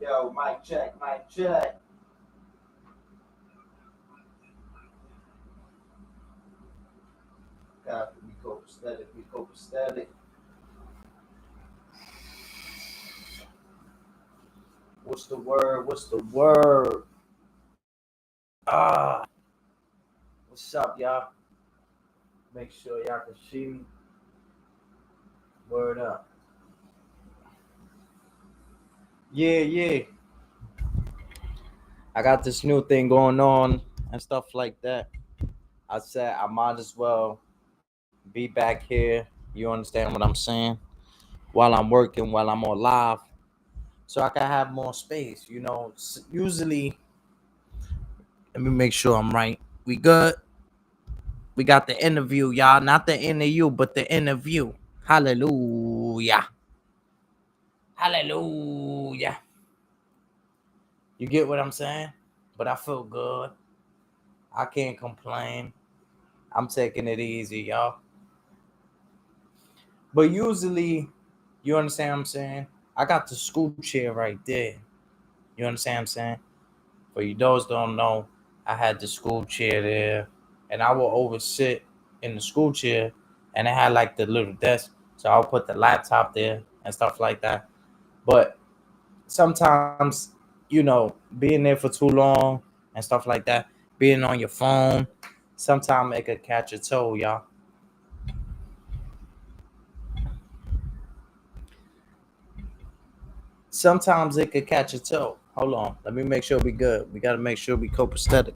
Yo, mic check, mic check. Got to be copacetic, be copacetic. What's the word? What's the word? Ah, what's up, y'all? Make sure y'all can see me. Word up. Yeah, yeah. I got this new thing going on and stuff like that. I said I might as well be back here. You understand what I'm saying? While I'm working, while I'm on live, so I can have more space. Usually, let me make sure I'm right. We good? We got the interview, y'all. Not the interview, but the interview. Hallelujah. Hallelujah. You get what I'm saying? But I feel good. I can't complain. I'm taking it easy, y'all. But usually, you understand what I'm saying? I got the school chair right there. You understand what I'm saying? For you those don't know, I had the school chair there, and I will always sit in the school chair, and it had like the little desk, so I'll put the laptop there and stuff like that. But sometimes, being there for too long and stuff like that, being on your phone, sometimes it could catch a toe, y'all. Sometimes it could catch a toe. Hold on, let me make sure we good. We gotta make sure we copacetic.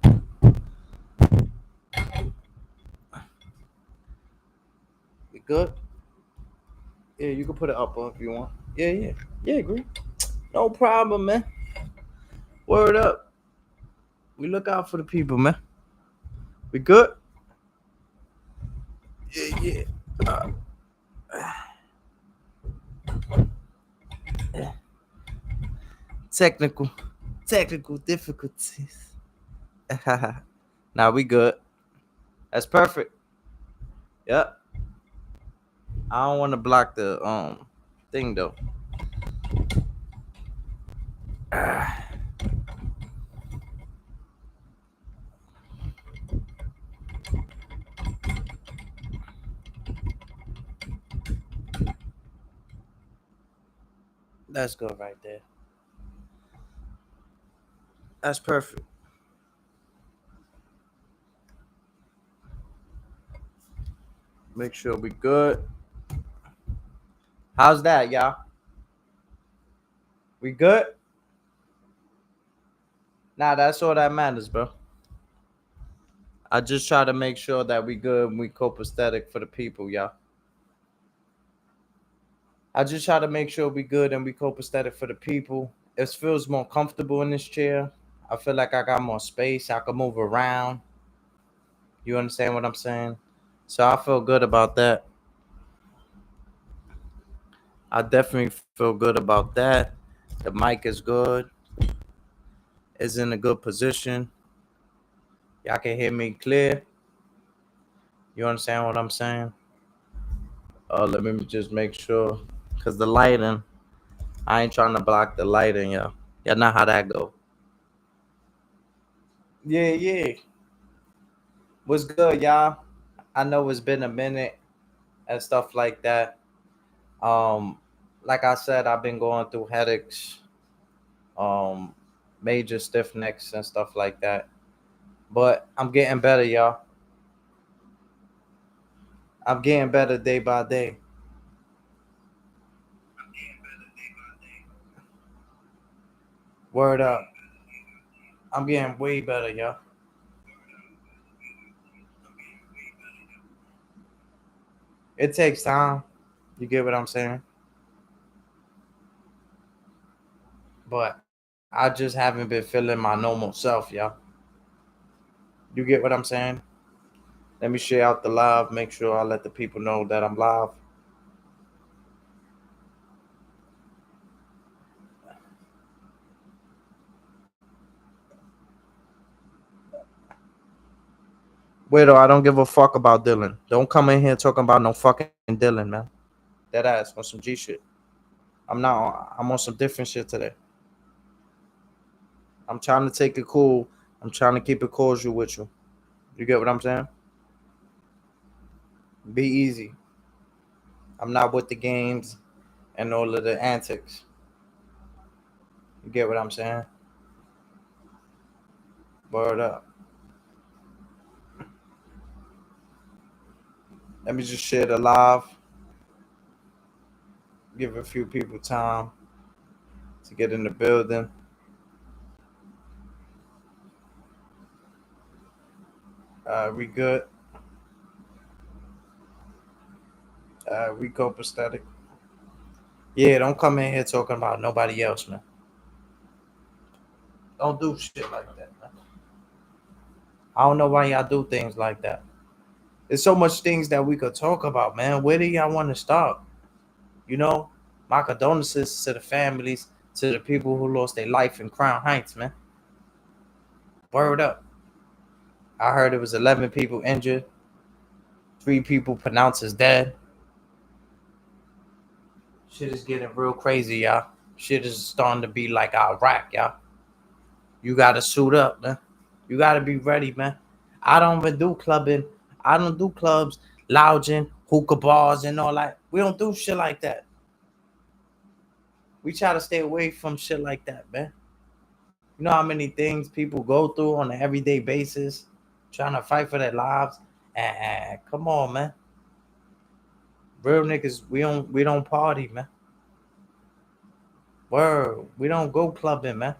We good? Yeah, you can put it up if you want. Yeah, yeah, yeah. Agree. No problem, man. Word up. We look out for the people, man. We good? Yeah, yeah. Uh, technical, technical difficulties. Now we good. That's perfect. Yep. I don't want to block the thing though. That's good right there. That's perfect. Make sure we good. How's that, y'all? We good? Nah, that's all that matters, bro. I just try to make sure that we good and we copacetic for the people, y'all. I just try to make sure we good and we copacetic for the people. It feels more comfortable in this chair. I feel like I got more space. I can move around. You understand what I'm saying? So I feel good about that. I definitely feel good about that. The mic is good. It's in a good position. Y'all can hear me clear. You understand what I'm saying? Let me just make sure. Because the lighting, I ain't trying to block the lighting, y'all. Y'all know how that go. Yeah, yeah. What's good, y'all? I know it's been a minute and stuff like that. Um, like I said, I've been going through headaches, um, major stiff necks and stuff like that. But I'm getting better, y'all. I'm getting better day by day. Word up. I'm getting way better, y'all. It takes time. You get what I'm saying? But I just haven't been feeling my normal self, y'all. You get what I'm saying? Let me share out the live. Make sure I let the people know that I'm live. Wait, I don't give a fuck about Dylan. Don't come in here talking about no fucking Dylan, man. That ass on some G shit. I'm on some different shit today. I'm trying to take it cool. I'm trying to keep it cordial with you. You get what I'm saying? Be easy. I'm not with the games and all of the antics. You get what I'm saying? Word up. Let me just share the live. Give a few people time to get in the building. We good. We copacetic. Yeah, don't come in here talking about nobody else, man. Don't do shit like that, man. I don't know why y'all do things like that. There's so much things that we could talk about, man. Where do y'all want to start? You know, my condolences to the families, to the people who lost their life in Crown Heights, man. Word up. I heard it was 11 people injured, 3 people pronounced as dead. Shit is getting real crazy, y'all. Shit is starting to be like Iraq, y'all. You gotta suit up, man. You gotta be ready, man. I don't even do clubbing. I don't do clubs, lounging, hookah bars, and all that. We don't do shit like that. We try to stay away from shit like that, man. You know how many things people go through on an everyday basis, trying to fight for their lives. And come on, man. Real niggas, we don't party, man. Word, we don't go clubbing, man.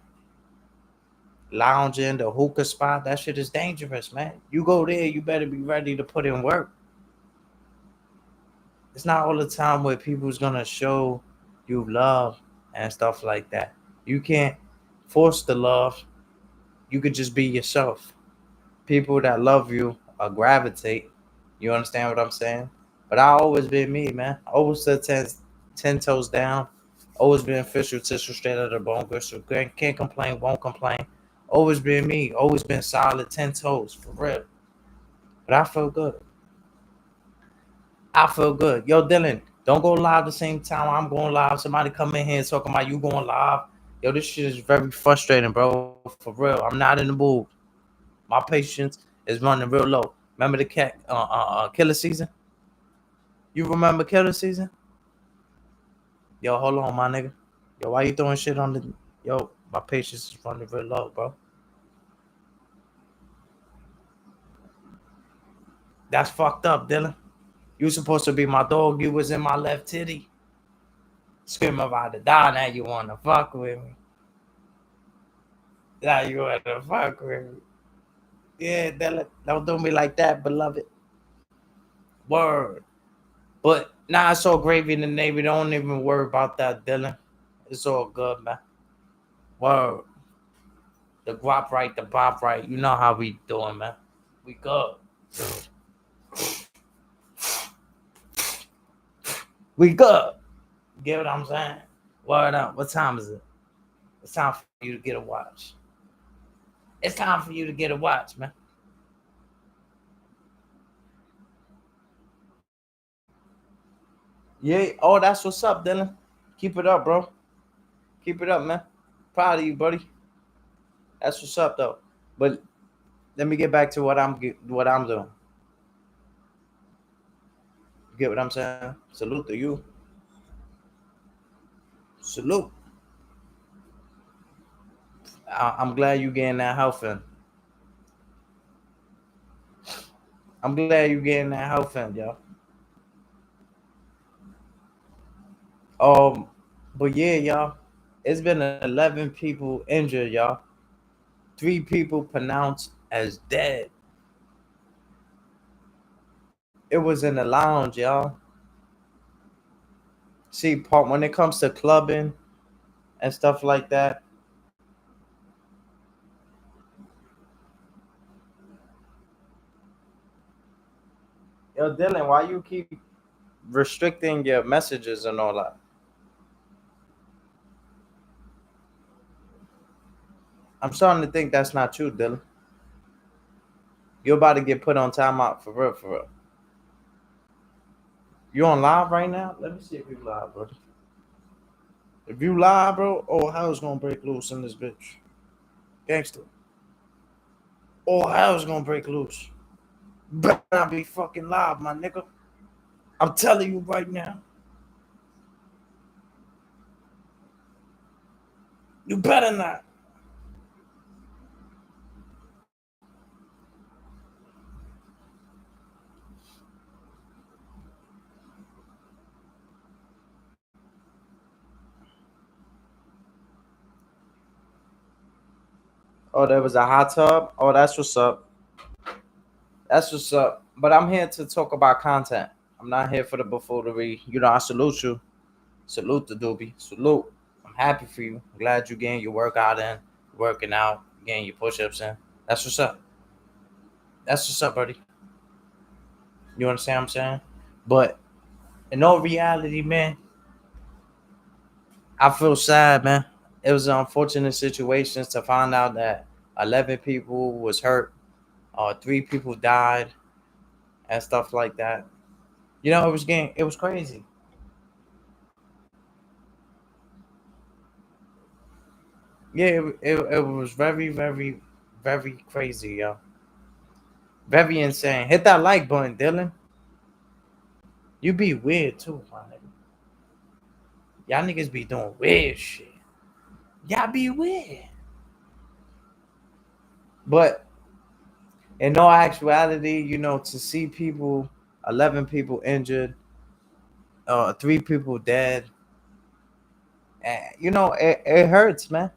Lounging, the hookah spot, that shit is dangerous, man. You go there, you better be ready to put in work. It's not all the time where people's gonna show you love and stuff like that. You can't force the love. You could just be yourself. People that love you gravitate. You understand what I'm saying? But I always been me, man. Always stood ten toes down. Always been official tissue straight out of the bone. Gristle. Can't complain, won't complain. Always been me. Always been solid, 10 toes, for real. But I feel good. I feel good. Yo, Dylan, don't go live the same time I'm going live. Somebody come in here and talking about you going live. Yo, this shit is very frustrating, bro. For real. I'm not in the mood. My patience is running real low. Remember the killer season? You remember killer season? Yo, hold on, my nigga. Yo, why you throwing shit on the... Yo, my patience is running real low, bro. That's fucked up, Dylan. You supposed to be my dog. You was in my left titty. Screaming about to die. Now you want to fuck with me. Now you want to fuck with me. Yeah, Dylan. Don't do me like that, beloved. Word. But nah, it's all gravy in the Navy. Don't even worry about that, Dylan. It's all good, man. Word. The guap right, the bop right. You know how we doing, man. We good. We good. Get what I'm saying? Word up. What time is it? It's time for you to get a watch. It's time for you to get a watch, man. Yeah. Oh, that's what's up, Dylan. Keep it up, bro. Keep it up, man. Proud of you, buddy. That's what's up, though. But let me get back to what I'm doing. You get what I'm saying? Salute to you. Salute. I'm glad you getting that health in. I'm glad you getting that health in, y'all. Um, but yeah, y'all. It's been 11 people injured, y'all. 3 people pronounced as dead. It was in the lounge, y'all. See, part when it comes to clubbing and stuff like that. Yo, Dylan, why you keep restricting your messages and all that? I'm starting to think that's not true, Dylan. You're about to get put on timeout for real, for real. You on live right now? Let me see if you live, bro. If you live, bro, oh hell's gonna break loose in this bitch. Gangster. Oh hell's gonna break loose. Better not be fucking live, my nigga. I'm telling you right now. You better not. Oh, there was a hot tub. Oh, that's what's up. That's what's up. But I'm here to talk about content. I'm not here for the buffoonery. You know, I salute you. Salute the doobie. Salute. I'm happy for you. I'm glad you getting your workout in, working out, getting your push-ups in. That's what's up. That's what's up, buddy. You understand what I'm saying? But in all reality, man, I feel sad, man. It was an unfortunate situation to find out that 11 people was hurt, 3 people died, and stuff like that. You know, it was crazy. Yeah, it was very, very, very crazy, yo. Very insane. Hit that like button, Dylan. You be weird too, my nigga. Y'all niggas be doing weird shit. Y'all be weird. But in all actuality, you know, to see people, 11 people injured, 3 people dead, you know, it hurts, man.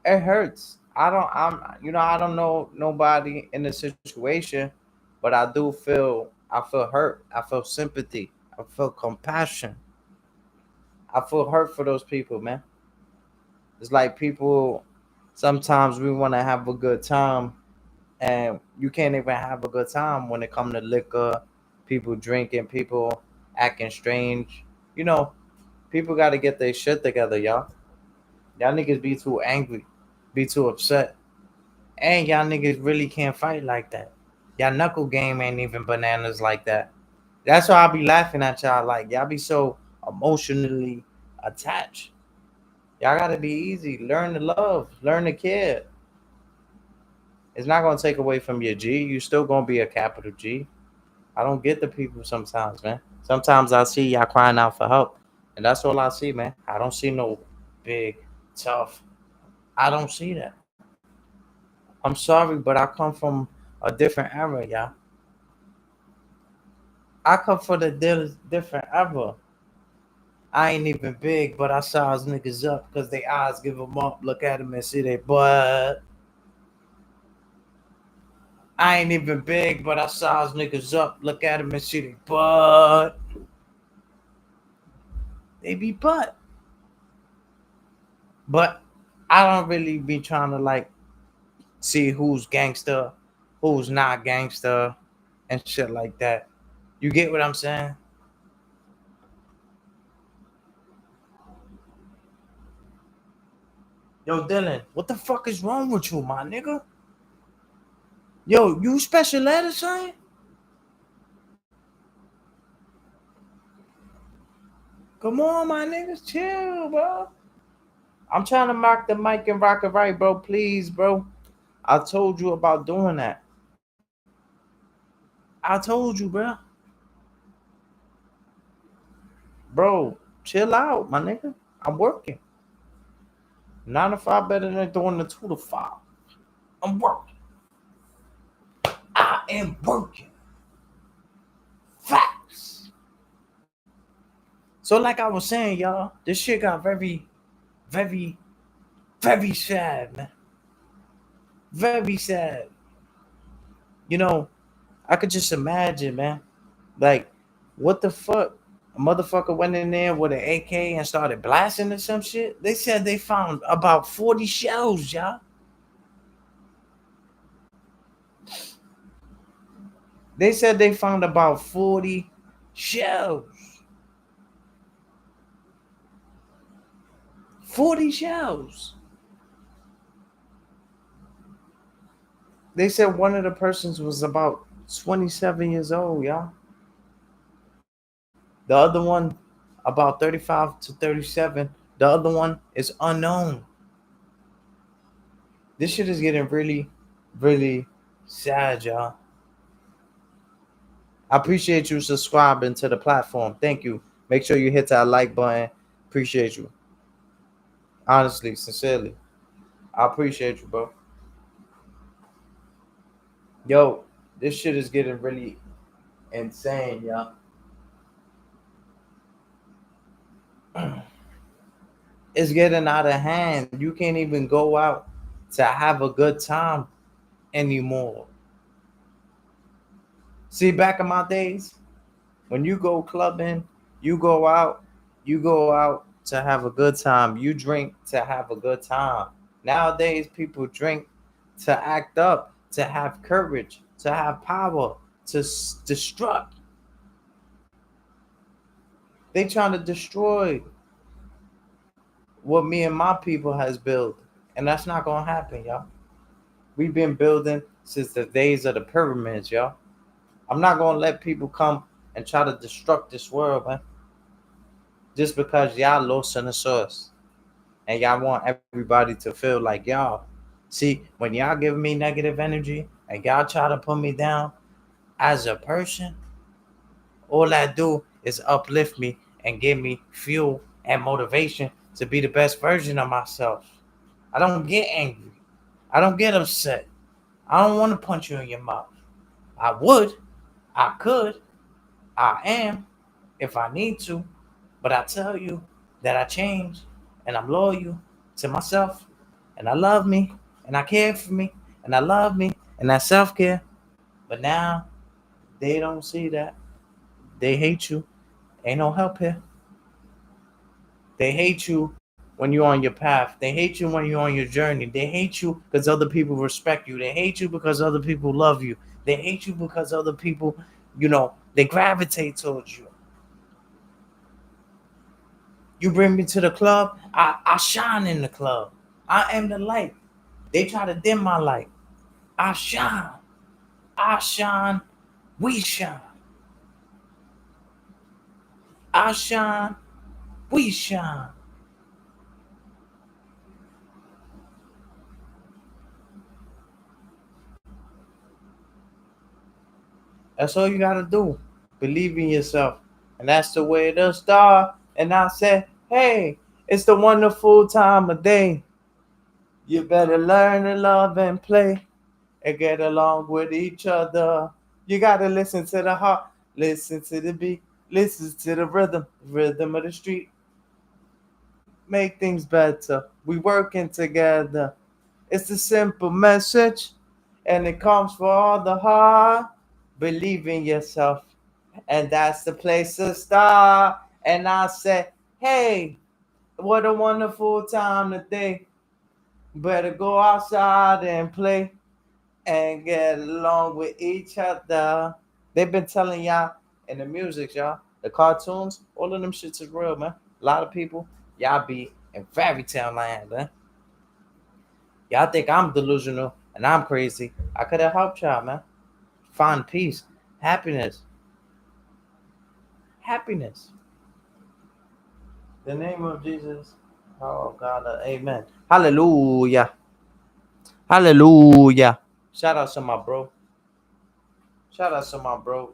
It hurts. I don't know nobody in the situation, but I feel hurt. I feel sympathy. I feel compassion. I feel hurt for those people, man. It's like people, sometimes we want to have a good time, and you can't even have a good time when it comes to liquor, people drinking, people acting strange. You know, people got to get their shit together, y'all. Y'all niggas be too angry, be too upset. And y'all niggas really can't fight like that. Y'all knuckle game ain't even bananas like that. That's why I be laughing at y'all. Like, y'all be so emotionally attached. Y'all gotta be easy. Learn to love. Learn to care. It's not gonna take away from your G. You still gonna be a capital G. I don't get the people sometimes, man. Sometimes I see y'all crying out for help. And that's all I see, man. I don't see no big, tough. I don't see that. I'm sorry, but I come from a different era, y'all. I come from a different era. I ain't even big, but I size niggas up because they eyes give them up. Look at them and see they butt. I ain't even big, but I size niggas up. Look at them and see they butt. They be butt. But I don't really be trying to like see who's gangster, who's not gangster, and shit like that. You get what I'm saying? Yo, Dylan, what the fuck is wrong with you, my nigga? Yo, you special ed or something? Come on, my niggas, chill, bro. I'm trying to mark the mic and rock it right, bro. Please, bro. I told you about doing that. I told you, bro. Bro, chill out, my nigga. I'm working. 9 to 5 better than doing the 2 to 5. I'm working. I am working. Facts. So, like I was saying, y'all, this shit got very, very, very sad, man. Very sad. You know, I could just imagine, man. Like, what the fuck? A motherfucker went in there with an AK and started blasting or some shit. They said they found about 40 shells, y'all. They said they found about 40 shells. 40 shells. They said one of the persons was about 27 years old, y'all. The other one about 35 to 37. The other one is unknown. This shit is getting really, really sad, y'all. I appreciate you subscribing to the platform. Thank you. Make sure you hit that like button. Appreciate you. Honestly, sincerely. I appreciate you, bro. Yo, this shit is getting really insane, y'all. It's getting out of hand. You can't even go out to have a good time anymore. See, back in my days, when you go clubbing, you go out, you go out to have a good time. You drink to have a good time. Nowadays, people drink to act up, to have courage, to have power, to destruct. They trying to destroy what me and my people has built, and that's not gonna happen, y'all. We've been building since the days of the pyramids, y'all. I'm not gonna let people come and try to destruct this world, man. Just because y'all lost in the source and y'all want everybody to feel like y'all. See, when y'all give me negative energy and y'all try to put me down as a person, all I do is uplift me and give me fuel and motivation to be the best version of myself. I don't get angry. I don't get upset. I don't want to punch you in your mouth. I would, I could, I am if I need to, but I tell you that I change and I'm loyal to myself and I love me and I care for me and I love me and that's self care. But now they don't see that. They hate you. Ain't no help here. They hate you when you're on your path. They hate you when you're on your journey. They hate you because other people respect you. They hate you because other people love you. They hate you because other people, they gravitate towards you. You bring me to the club, I shine in the club. I am the light. They try to dim my light. I shine. I shine. We shine. I shine. We shine. That's all you gotta do. Believe in yourself. And that's the way to start. And I said, hey, it's the wonderful time of day. You better learn to love and play and get along with each other. You gotta listen to the heart, listen to the beat, listen to the rhythm of the street. Make things better. We working together. It's a simple message, and it comes for all the heart. Believe in yourself, and that's the place to start. And I said, hey, what a wonderful time today. Better go outside and play and get along with each other. They've been telling y'all in the music, y'all, the cartoons, all of them shits is real, man. A lot of people, y'all be in fairy tale land, man. Y'all think I'm delusional and I'm crazy. I could have helped y'all, man. Find peace, happiness, happiness. The name of Jesus. Oh God, amen. Hallelujah. Hallelujah. Shout out to my bro. Shout out to my bro.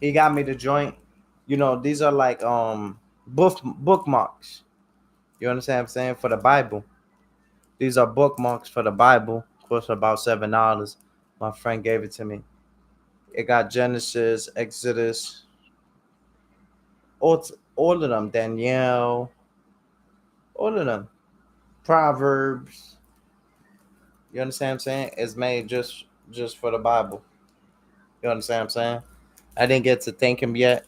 He got me the joint. These are like bookmarks. You understand what I'm saying? For the Bible. These are bookmarks for the Bible. Cost about $7. My friend gave it to me. It got Genesis, Exodus, all of them. Danielle, all of them. Proverbs. You understand what I'm saying? It's made just for the Bible. You understand what I'm saying? I didn't get to thank him yet.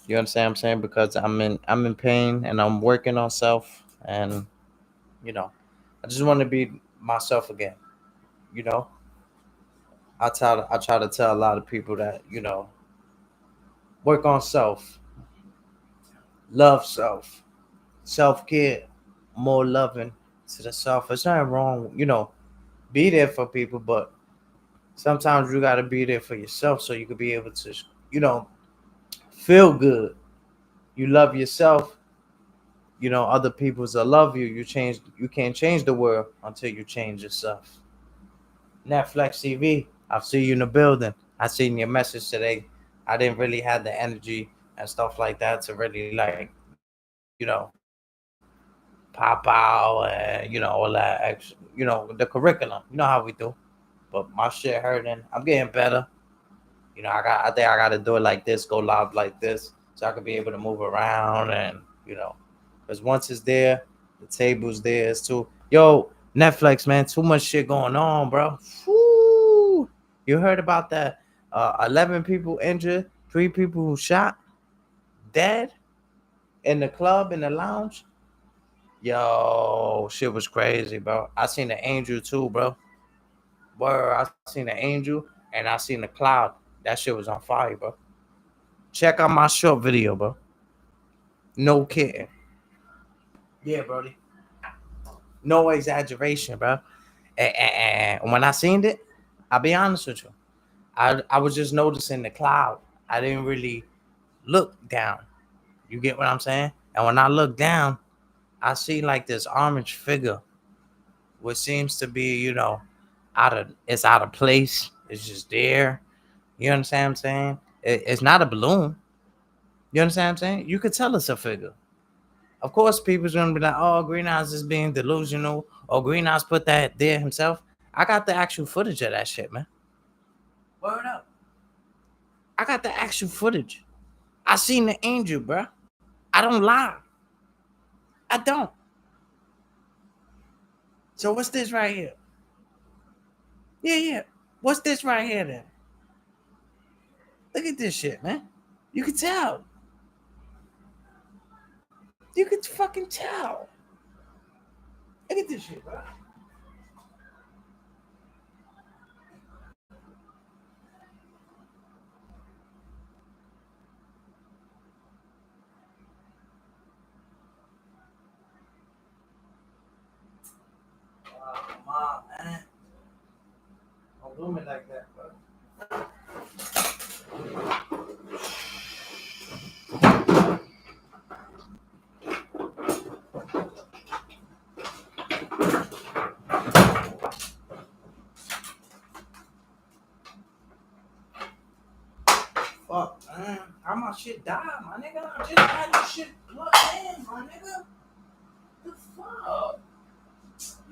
You understand what I'm saying? Because I'm in pain and I'm working on self and you know, I just want to be myself again. You know, I try to tell a lot of people that, work on self, love self, self care, more loving to the self. It's not wrong, be there for people, but sometimes you gotta be there for yourself so you can be able to, you know, feel good. You love yourself, other people's will love you. You can't change the world until you change yourself. Netflix TV, I'll see you in the building. I seen your message today. I didn't really have the energy and stuff like that to really pop out and all that extra, the curriculum. You know how we do. But my shit hurting. I'm getting better. I think I gotta do it like this, go live like this, so I can be able to move around and because once it's there, the table's there. It's too yo Netflix, man, too much shit going on, bro. Woo! You heard about that? 11 people injured, 3 people who shot, dead in the club in the lounge. Yo, shit was crazy, bro. I seen the angel too, bro. Word, I seen the angel and I seen the cloud. That shit was on fire, bro. Check out my short video, bro. No kidding. Yeah, Brody. No exaggeration, bro. And when I seen it, I'll be honest with you. I was just noticing the cloud. I didn't really look down. You get what I'm saying? And when I look down, I see like this orange figure, which seems to be, it's out of place. It's just there. You understand what I'm saying? It's not a balloon. You understand what I'm saying? You could tell it's a figure. Of course, people's gonna be like, "Oh, Greenhouse is being delusional," or Greenhouse put that there himself. I got the actual footage of that shit, man. Word up. I got the actual footage. I seen the angel, bro. I don't lie. I don't. So what's this right here? Yeah, yeah. What's this right here then? Look at this shit, man. You can tell. You could fucking tell. Look at this shit, bro. Come on, man. Don't do me like that, bro. Fuck, man. How my shit die, my nigga? I just had this shit plugged in, my nigga. The fuck?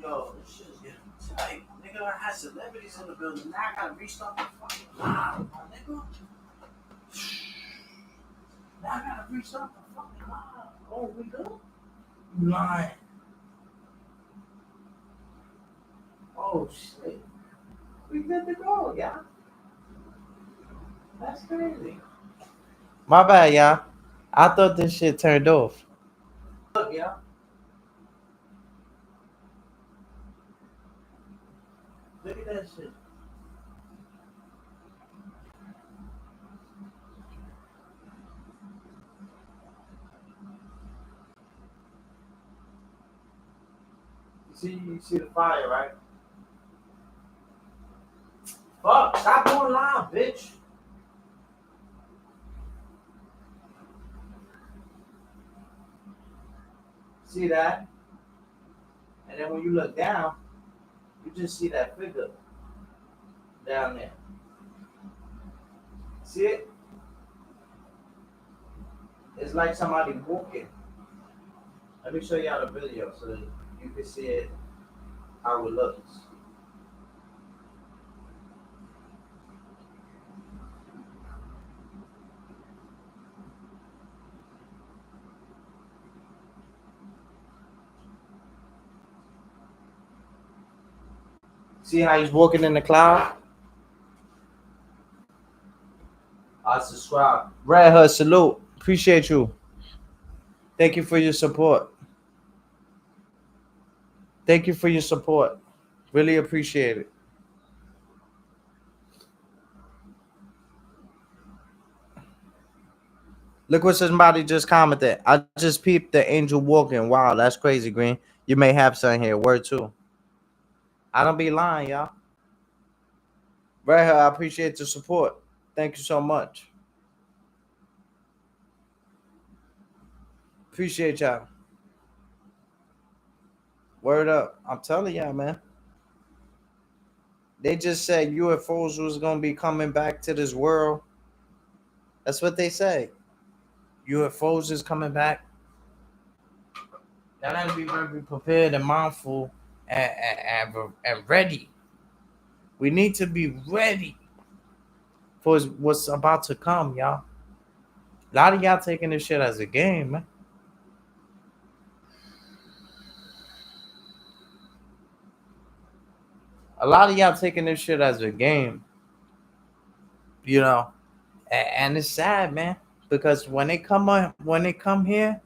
Yo, this shit's getting tight. Nigga, I had celebrities in the building. Now I gotta restart the fucking live, my nigga. Now I gotta restart the fucking live. Oh, we good? You lying. Oh, shit. We good to go, y'all. That's crazy. My bad, y'all. I thought this shit turned off. Look, y'all. Look at that shit. You see the fire, right? Fuck, stop going loud, bitch. See that? And then when you look down, you just see that figure down there. See it? It's like somebody walking. Let me show y'all the video so that you can see it how it looks. See how he's walking in the cloud? I subscribe. Red Hood, salute. Appreciate you. Thank you for your support. Thank you for your support. Really appreciate it. Look what somebody just commented. I just peeped the angel walking. Wow, that's crazy, Green. You may have something here. Word too. I don't be lying, y'all. Right here, I appreciate the support. Thank you so much. Appreciate y'all. Word up. I'm telling y'all, man. They just said UFOs was gonna be coming back to this world. That's what they say. UFOs is coming back. Y'all gotta be very prepared and mindful and ready. We need to be ready for what's about to come, y'all. A lot of y'all taking this shit as a game, man. A lot of y'all taking this shit as a game, you know, and it's sad, man, because when they come here,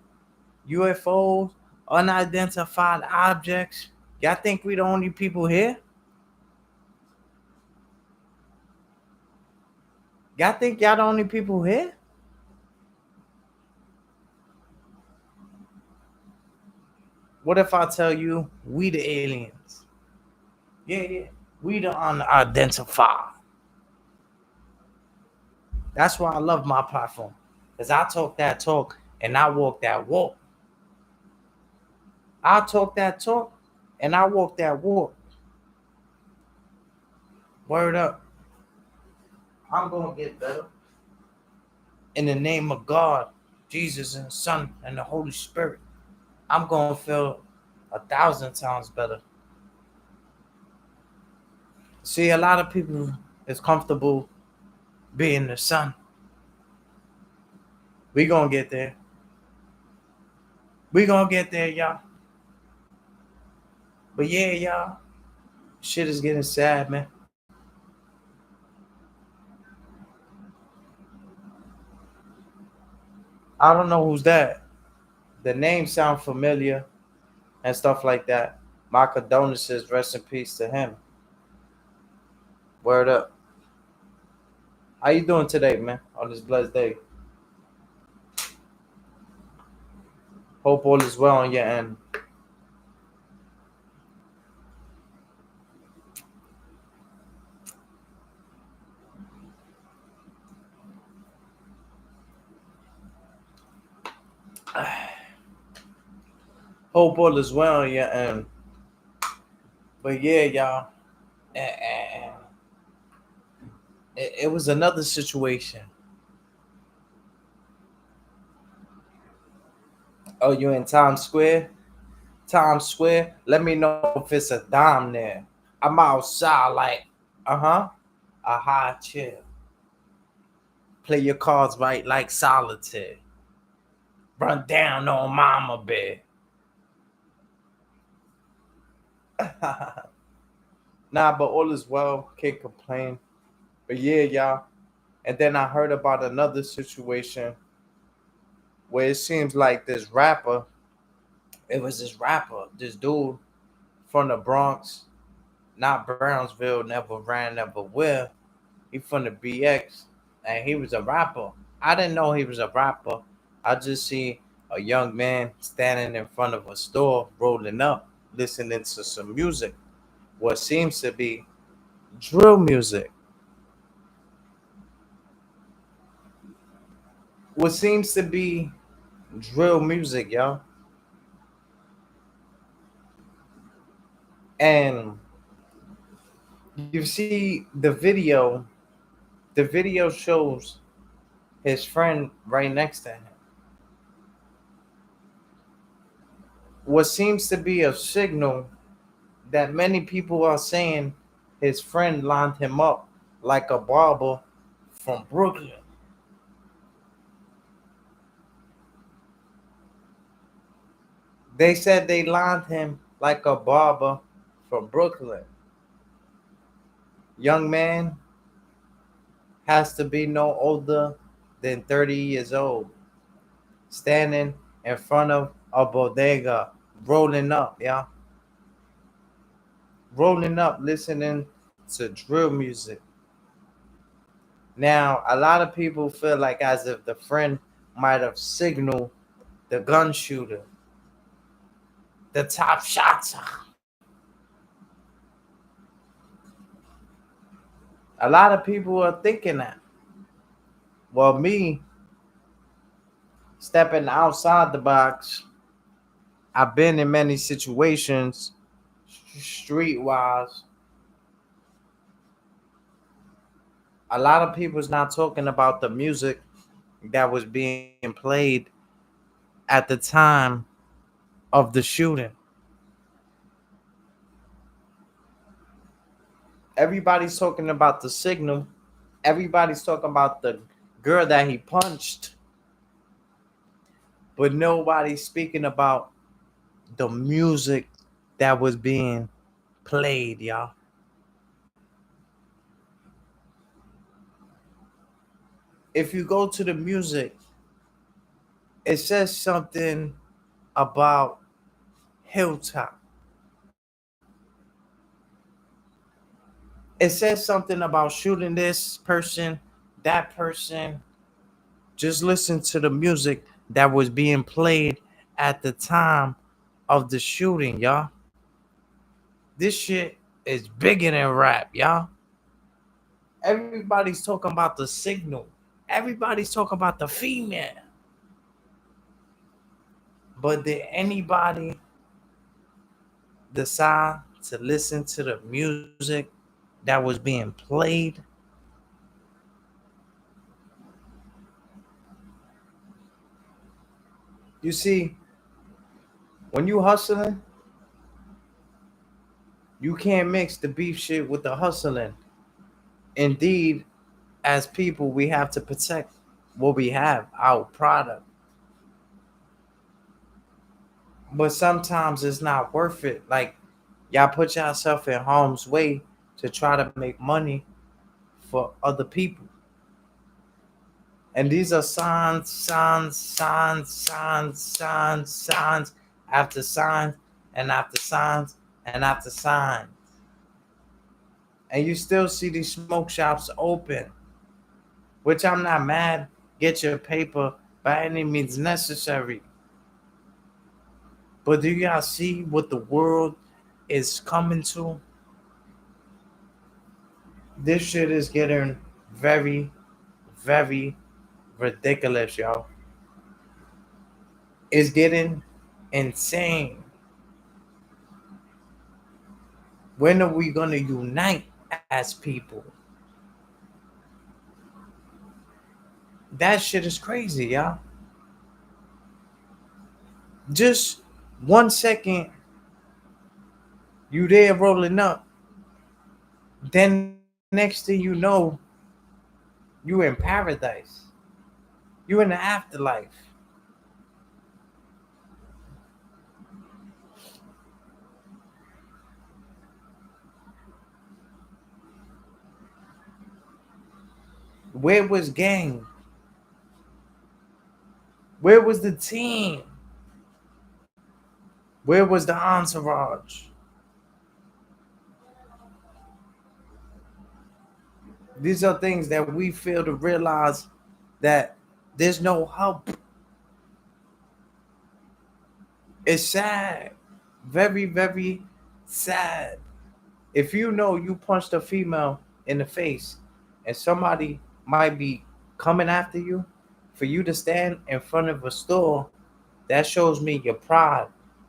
UFOs, unidentified objects. Y'all think we the only people here? Y'all think y'all the only people here? What if I tell you we the aliens? Yeah, yeah. We the unidentified. That's why I love my platform. Because I talk that talk and I walk that walk. I talk that talk and I walk that walk. Word up. I'm going to get better. In the name of God, Jesus and the Son and the Holy Spirit, I'm going to feel 1,000 times better. See, a lot of people is comfortable being the son. We going to get there. We going to get there, y'all. But yeah, y'all, shit is getting sad, man. I don't know who's that. The name sound familiar and stuff like that. My condolences, rest in peace to him. Word up. How you doing today, man? On this blessed day. Hope all is well on your end. Hope all is well on your end. But yeah, y'all. And it was another situation. Oh, you in Times Square? Times Square? Let me know if it's a dime there. I'm outside like, a high chair. Play your cards right like solitaire. Run down on mama bed. Nah, but all is well. Can't complain. But yeah, y'all. And then I heard about another situation where it seems like this rapper, it was this rapper, this dude from the Bronx, not Brownsville, never ran, never will. He from the BX, and he was a rapper. I didn't know he was a rapper. I just see a young man standing in front of a store, rolling up, listening to some music. What seems to be drill music. What seems to be drill music, y'all. And you see the video shows his friend right next to him. What seems to be a signal that many people are saying his friend lined him up like a barber from Brooklyn. They said they lined him like a barber from Brooklyn. Young man has to be no older than 30 years old, standing in front of a bodega, rolling up, yeah. rolling up, listening to drill music. Now, a lot of people feel like as if the friend might have signaled the gun shooter, the top shots. A lot of people are thinking that. Well, me stepping outside the box, I've been in many situations, streetwise. A lot of people's not talking about the music that was being played at the time of the shooting. Everybody's talking about the signal. Everybody's talking about the girl that he punched, but nobody's speaking about the music that was being played, y'all. If you go to the music, it says something about Hilltop. It says something about shooting this person, that person. Just listen to the music that was being played at the time of the shooting, y'all. This shit is bigger than rap, y'all. Everybody's talking about the signal. Everybody's talking about the female. But did anybody decide to listen to the music that was being played? You see, when you hustling, you can't mix the beef shit with the hustling. Indeed, as people, we have to protect what we have, our product. But sometimes it's not worth it. Like, y'all put yourself in harm's way to try to make money for other people. And these are signs after signs and after signs and after signs. And you still see these smoke shops open, which I'm not mad. Get your paper by any means necessary. But do y'all see what the world is coming to? This shit is getting very, very ridiculous, y'all. It's getting insane. When are we gonna unite as people? That shit is crazy, y'all. Just 1 second, you there rolling up. Then next thing you know, you in paradise. You in the afterlife. Where was gang? Where was the team? Where was the entourage? These are things that we fail to realize that there's no help. It's sad. Very, very sad. If you know you punched a female in the face and somebody might be coming after you, for you to stand in front of a store, that shows me your pride.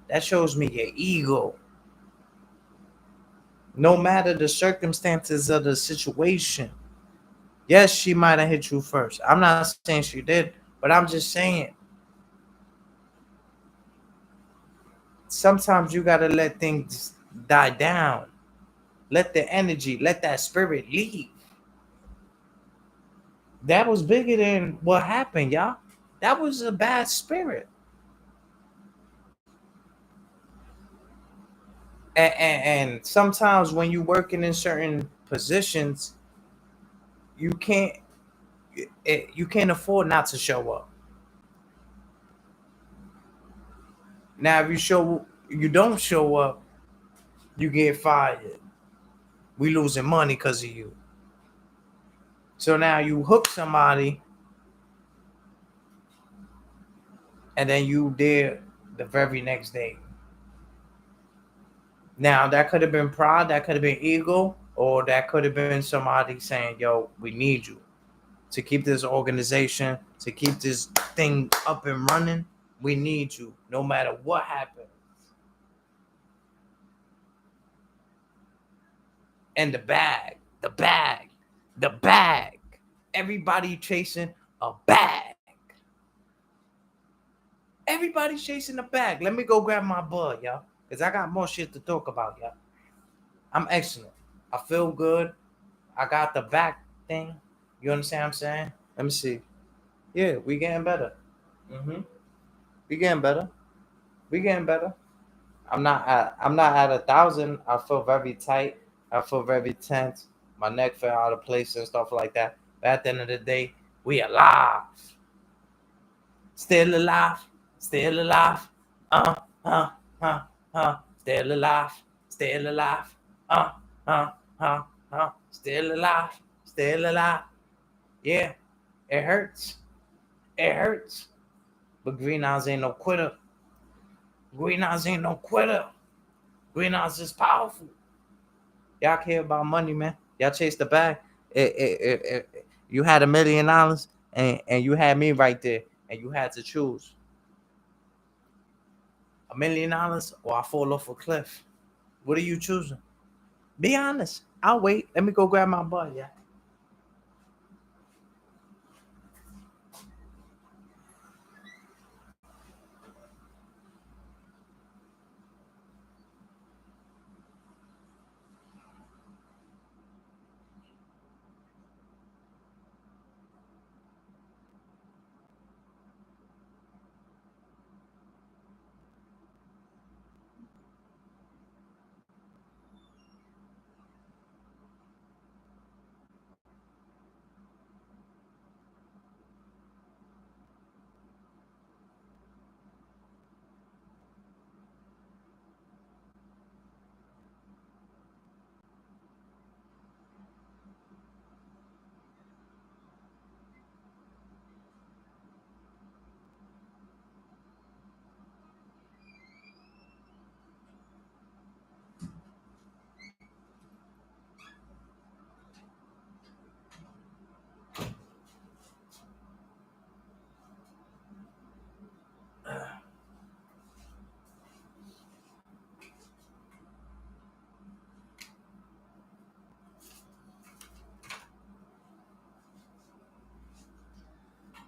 That shows me your ego. No matter the circumstances of the situation. Yes, she might have hit you first. I'm not saying she did, but I'm just saying sometimes you gotta let things die down. Let the energy, let that spirit leave. That was bigger than what happened, y'all. That was a bad spirit. And sometimes when you're working in certain positions, you can't you can't afford not to show up. Now, if you don't show up, You get fired. We losing money because of you. So now you hook somebody, and then you there the very next day. Now that could have been pride, that could have been ego, or that could have been somebody saying, "Yo, we need you to keep this organization, to keep this thing up and running. We need you, no matter what happens." And the bag, the bag. Everybody chasing a bag. Everybody's chasing a bag. Let me go grab my bud, y'all, because I got more shit to talk about, y'all. I'm excellent. I feel good. I got the back thing. You understand what I'm saying? Let me see. Yeah, we getting better. We getting better. We getting better. I'm not at 1,000. I feel very tight. I feel very tense. My neck fell out of place and stuff like that. But at the end of the day, we alive. Still alive. Still alive. Uh, uh, Still alive. Still alive. Uh, uh, Still alive. Still alive. Yeah, it hurts. It hurts. But Green Eyes ain't no quitter. Green Eyes ain't no quitter. Green Eyes is powerful. Y'all care about money, man. Y'all chase the bag. You had $1 million and you had me right there, and you had to choose $1 million or I fall off a cliff. What are you choosing? Be honest. I'll wait. Let me go grab my bud. Yeah.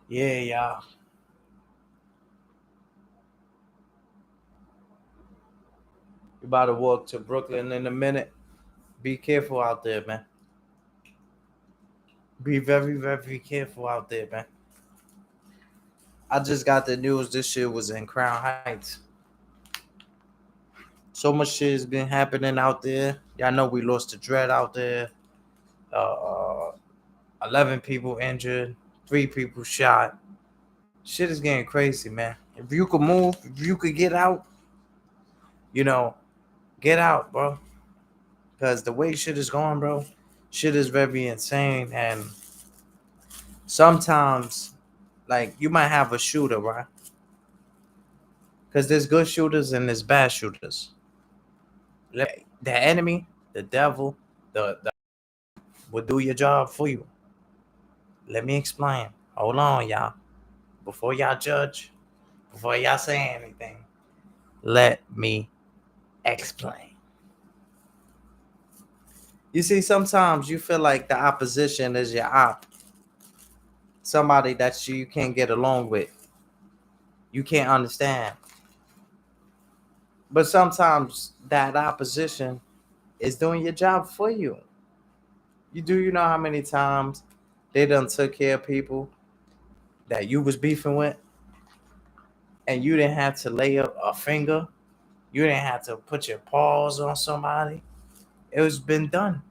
Yeah, y'all. You about to walk to Brooklyn in a minute. Be careful out there, man. Be very, very careful out there, man. I just got the news this shit was in Crown Heights. So much shit has been happening out there. Y'all know we lost the dread out there. Uh, 11 people injured, 3 people shot. Shit is getting crazy, man. If you could move, if you could get out, you know, get out, bro. Because the way shit is going, bro, shit is very insane. And sometimes, like, you might have a shooter, right? Because there's good shooters and there's bad shooters. The enemy, the devil, the will do your job for you. Let me explain. Hold on, y'all. Before y'all judge, before y'all say anything, let me explain. You see, sometimes you feel like the opposition is your op, somebody that you can't get along with, you can't understand. But sometimes that opposition is doing your job for you. You know how many times they done took care of people that you was beefing with, and you didn't have to lay up a finger, you didn't have to put your paws on somebody. It was been done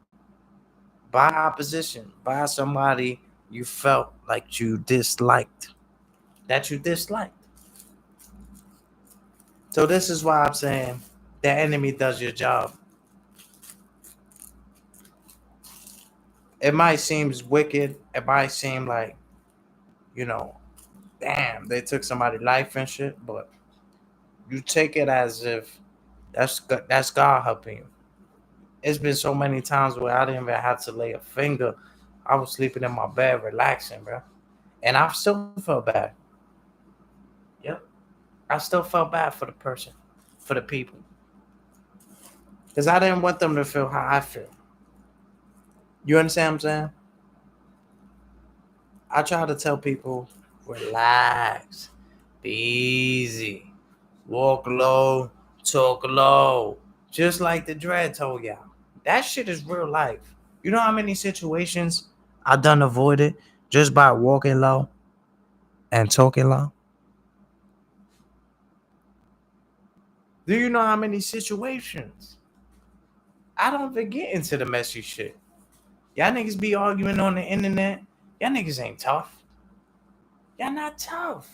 by opposition, by somebody you felt like you disliked, that you disliked. So this is why I'm saying the enemy does your job. It might seem wicked. It might seem like, you know, damn, they took somebody's life and shit. But you take it as if that's God helping you. It's been so many times where I didn't even have to lay a finger. I was sleeping in my bed, relaxing, bro, and I still felt bad. Yep, I still felt bad for the person, for the people, because I didn't want them to feel how I feel. You understand what I'm saying? I try to tell people, relax, be easy, walk low, talk low, just like the dread told y'all. That shit is real life. You know how many situations I done avoided just by walking low and talking low? Do you know how many situations? I don't even get into the messy shit. Y'all niggas be arguing on the internet. Y'all niggas ain't tough. Y'all not tough.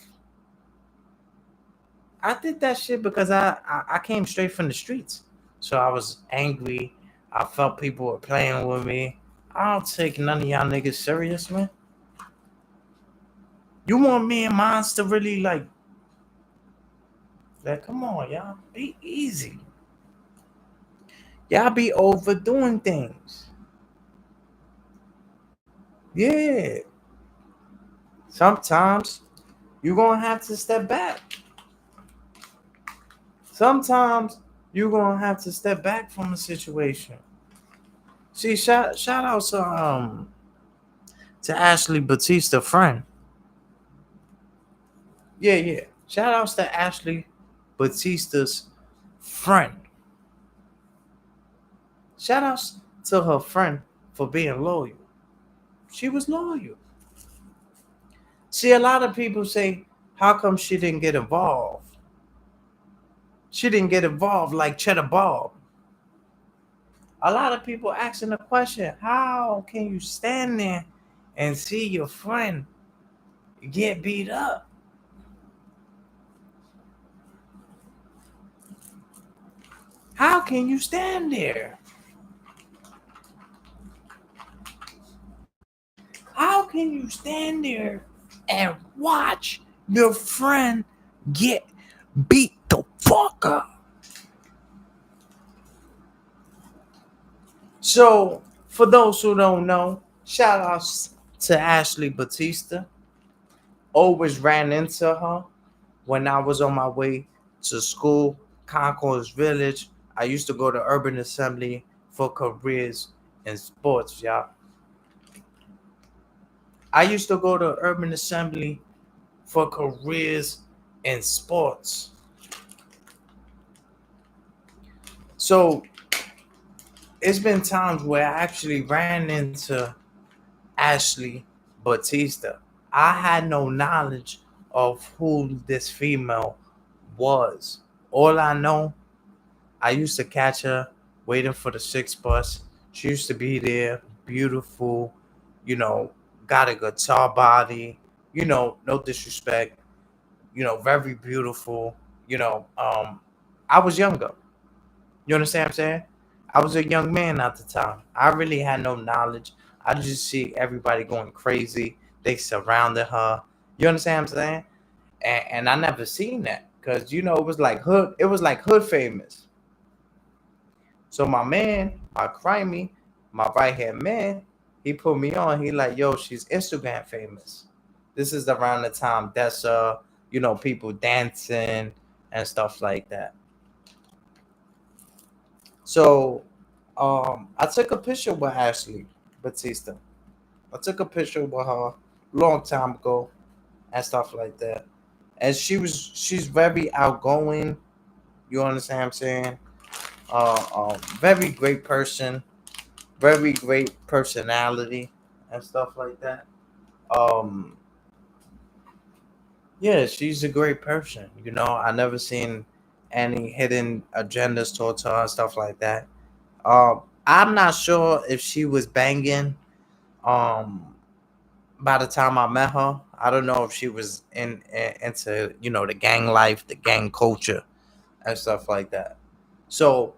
I did that shit because I came straight from the streets. So I was angry. I felt people were playing with me. I don't take none of y'all niggas serious, man. You want me and mines to really like, come on, y'all. Be easy. Y'all be overdoing things. Yeah. Sometimes you're gonna have to step back. Sometimes you're gonna have to step back from a situation. See, shout out to Ashley Batista friend. Yeah, yeah. Shout outs to Ashley Batista's friend. Shout outs to her friend for being loyal. She was loyal. See, a lot of people say, how come she didn't get involved? She didn't get involved like Cheddar Bob. A lot of people asking the question, how can you stand there and see your friend get beat up? How can you stand there? How can you stand there and watch your friend get beat the fuck up? So, for those who don't know, shout outs to Ashley Batista. Always ran into her when I was on my way to school, Concourse Village. I used to go to Urban Assembly for careers in sports, y'all. I used to go to Urban Assembly for careers in sports. So it's been times where I actually ran into Ashley Batista. I had no knowledge of who this female was. All I know, I used to catch her waiting for the 6 bus. She used to be there, beautiful, you know, got a guitar body, no disrespect, very beautiful. I was younger. You understand what I'm saying? I was a young man at the time. I really had no knowledge. I just see everybody going crazy. They surrounded her. You understand what I'm saying? And I never seen that because it was like hood. It was like hood famous. So my man, my crimey, my right hand man, he put me on. He like, yo, she's Instagram famous. This is around the time that's people dancing and stuff like that. So I took a picture with Ashley Batista. I took a picture with her long time ago and stuff like that. And she's very outgoing. You understand what I'm saying? Very great person, very great personality and stuff like that. Um, yeah, she's a great person. I never seen any hidden agendas towards her and stuff like that. I'm not sure if she was banging. Um, by the time I met her, I don't know if she was into the gang life, the gang culture, and stuff like that. So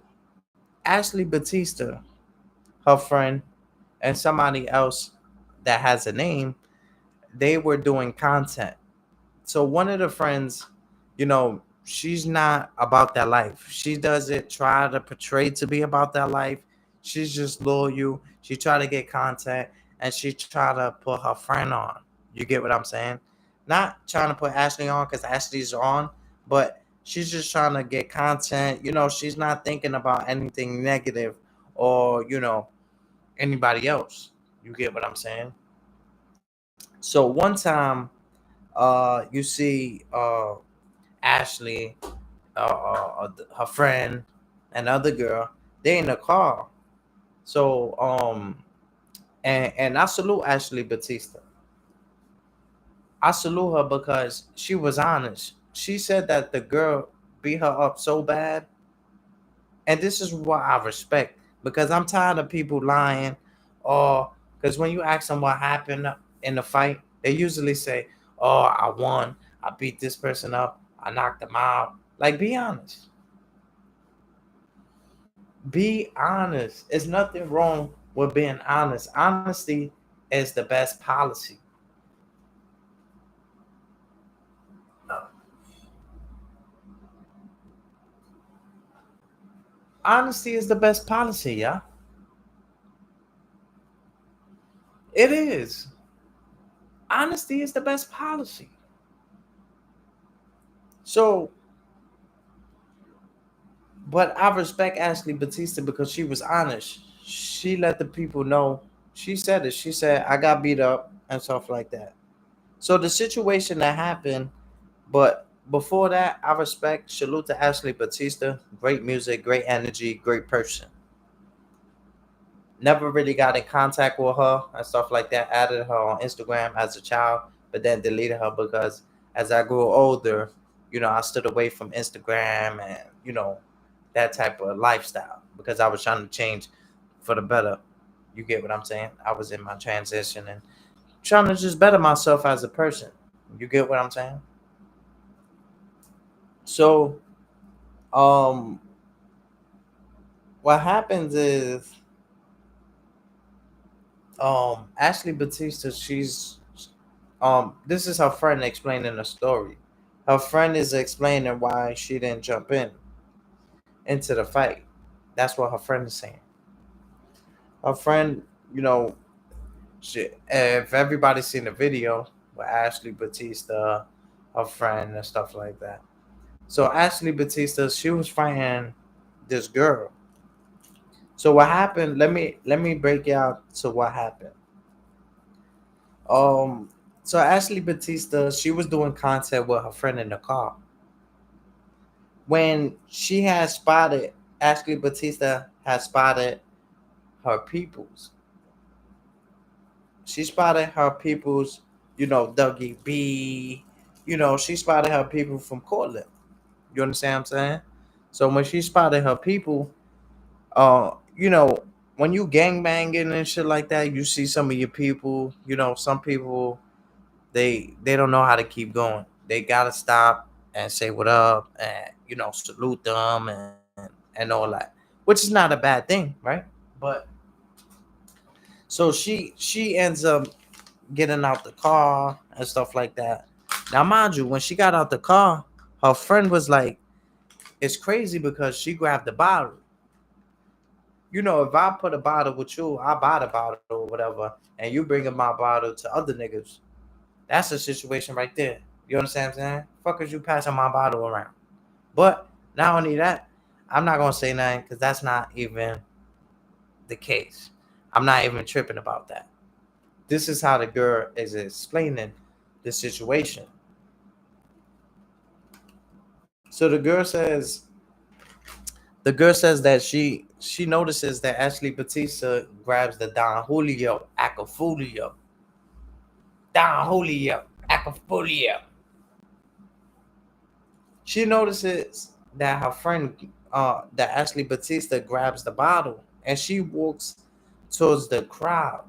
Ashley Batista, her friend, and somebody else that has a name, they were doing content. So one of the friends, she's not about that life. She doesn't try to portray to be about that life. She's just loyal. She try to get content, and she try to put her friend on. You get what I'm saying? Not trying to put Ashley on because Ashley's on, but she's just trying to get content. She's not thinking about anything negative or anybody else. You get what I'm saying? So one time, you see Ashley, her friend, and other girl, they in the car. So and I salute Ashley Batista. I salute her because she was honest. She said that the girl beat her up so bad, and this is what I respect because I'm tired of people lying, or because when you ask them what happened in the fight, they usually say, "Oh, I won. I beat this person up. I knocked them out." Like, be honest. Be honest. There's nothing wrong with being honest. Honesty is the best policy. Honesty is the best policy, yeah. It is. Honesty is the best policy. So, but I respect Ashley Batista because she was honest. She let the people know. She said it. She said, I got beat up and stuff like that. So the situation that happened, but before that, I respect, salute to Ashley Batista. Great music, great energy, great person. Never really got in contact with her and stuff like that. Added her on Instagram as a child, but then deleted her because as I grew older, I stood away from Instagram and that type of lifestyle because I was trying to change for the better. You get what I'm saying? I was in my transition and trying to just better myself as a person. You get what I'm saying? So, um, what happens is, Ashley Batista, this is her friend explaining the story. Her friend is explaining why she didn't jump into the fight. That's what her friend is saying. Her friend, you know, if everybody's seen the video with Ashley Batista, her friend, and stuff like that. So Ashley Batista, she was fighting this girl. So what happened? Let me break you out to what happened. Um, so Ashley Batista, she was doing content with her friend in the car. When she had spotted, Ashley Batista had spotted her peoples. She spotted her peoples, Dougie B. She spotted her people from Cortland. You understand what I'm saying? So when she spotted her people, uh, you know, when you gang banging and shit like that, you see some of your people, some people they don't know how to keep going. They gotta stop and say what up and salute them and all that, which is not a bad thing, right? But so she ends up getting out the car and stuff like that. Now, mind you, when she got out the car, her friend was like, "It's crazy because she grabbed the bottle. If I put a bottle with you, I buy the bottle or whatever, and you bringing my bottle to other niggas. That's a situation right there. You understand what I'm saying? Fuck is you passing my bottle around. But not only that, I'm not gonna say nothing because that's not even the case. I'm not even tripping about that. This is how the girl is explaining the situation. So the girl says that she notices that Ashley Batista grabs the Don Julio Acafulio. Don Julio Acafulio. She notices that her friend, that Ashley Batista grabs the bottle and she walks towards the crowd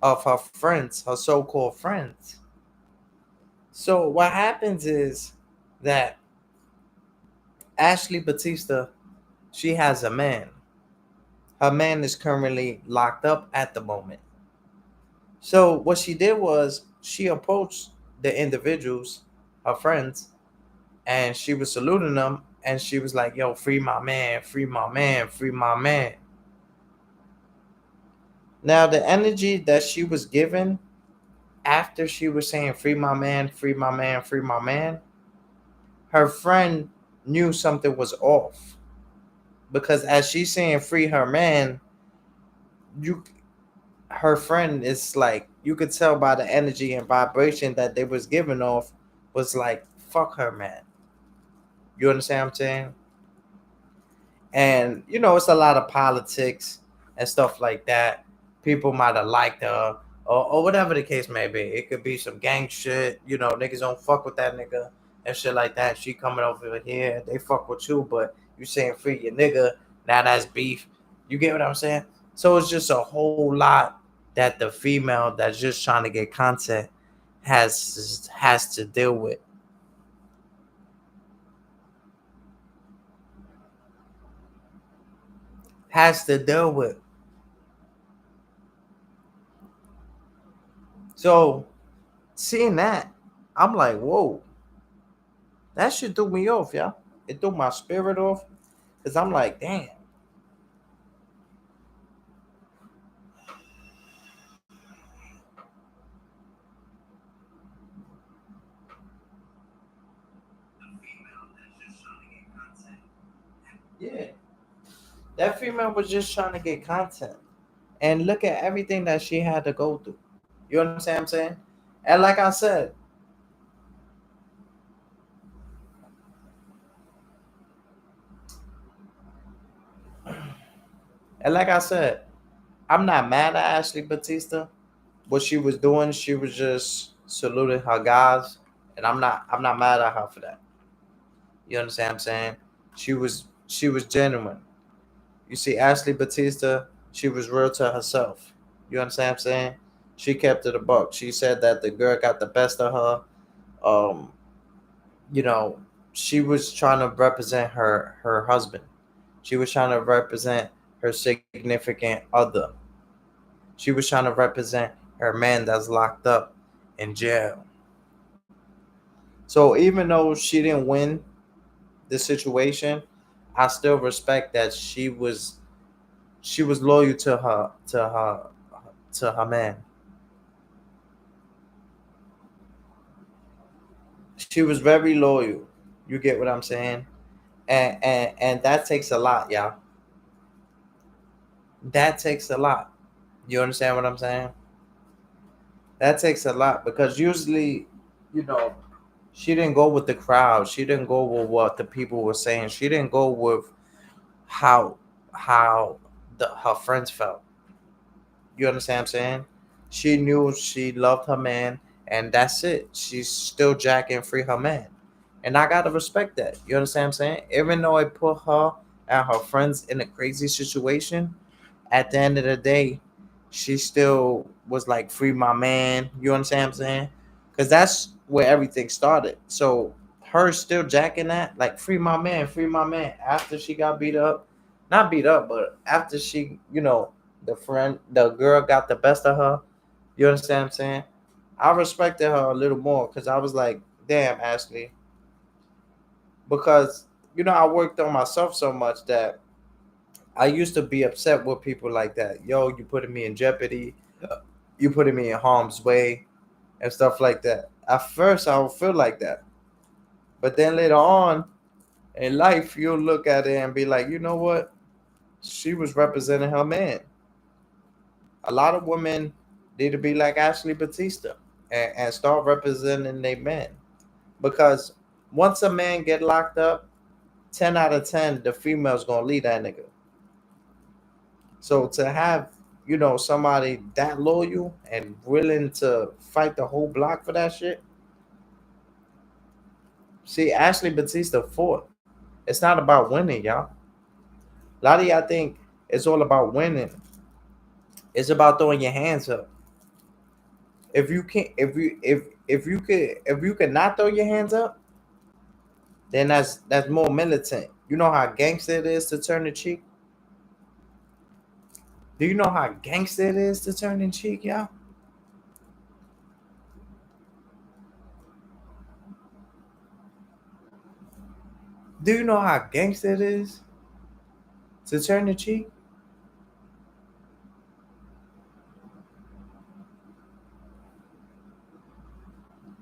of her friends, her so-called friends. So what happens is that Ashley Batista, she has a man. Her man is currently locked up at the moment. So what she did was she approached the individuals, her friends, and she was saluting them, and she was like, "Yo, free my man, free my man, free my man." Now the energy that she was given after she was saying "free my man, free my man, free my man," her friend knew something was off because as she's saying "free her man," you her friend is like you could tell by the energy and vibration that they was giving off was like fuck her man. You understand what I'm saying? And it's a lot of politics and stuff like that. People might have liked her or whatever the case may be. It could be some gang shit. Niggas don't fuck with that nigga and shit like that. She coming over here, they fuck with you, but you saying free your nigga. Now that's beef. You get what I'm saying? So it's just a whole lot that the female that's just trying to get content has to deal with. Has to deal with. So seeing that, I'm like, whoa, that shit threw me off, y'all. It threw my spirit off because I'm like, damn. Yeah, that female was just trying to get content. And look at everything that she had to go through. You understand what I'm saying? And like I said, and like I said, I'm not mad at Ashley Batista. What she was doing, she was just saluting her guys. And I'm not mad at her for that. You understand what I'm saying? She was genuine. You see, Ashley Batista, she was real to herself. You understand what I'm saying? She kept it a buck. She said that the girl got the best of her. Um, you know, she was trying to represent her husband. She was trying to represent her significant other. She was trying to represent her man that's locked up in jail. So even though she didn't win the situation, I still respect that she was loyal to her man. She was very loyal. You get what I'm saying? And that takes a lot, y'all. That takes a lot. You understand what I'm saying? That takes a lot because usually, you know, she didn't go with the crowd. She didn't go with what the people were saying. She didn't go with how how her friends felt. You understand what I'm saying? She knew she loved her man, and that's it. She's still jacking free her man. And I gotta respect that. You understand what I'm saying? Even though it put her and her friends in a crazy situation, at the end of the day, she still was like, free my man. You understand what I'm saying? Because that's where everything started. So her still jacking that, like, free my man, after she got beat up. Not beat up, but after she, the girl got the best of her. You understand what I'm saying? I respected her a little more because I was like, damn, Ashley. Because, I worked on myself so much that I used to be upset with people like that. Yo, you putting me in jeopardy. You putting me in harm's way and stuff like that. At first, I would feel like that. But then later on in life, you'll look at it and be like, you know what? She was representing her man. A lot of women need to be like Ashley Batista and start representing their men. Because once a man get locked up, 10 out of 10, the female's going to leave that nigga. So to have, somebody that loyal and willing to fight the whole block for that shit. See, Ashley Batista fought. It's not about winning, y'all. A lot of y'all think it's all about winning. It's about throwing your hands up. If you can't, if you can not throw your hands up, then that's more militant. You know how gangster it is to turn the cheek. Do you know how gangster it is to turn the cheek, y'all? Do you know how gangster it is to turn the cheek?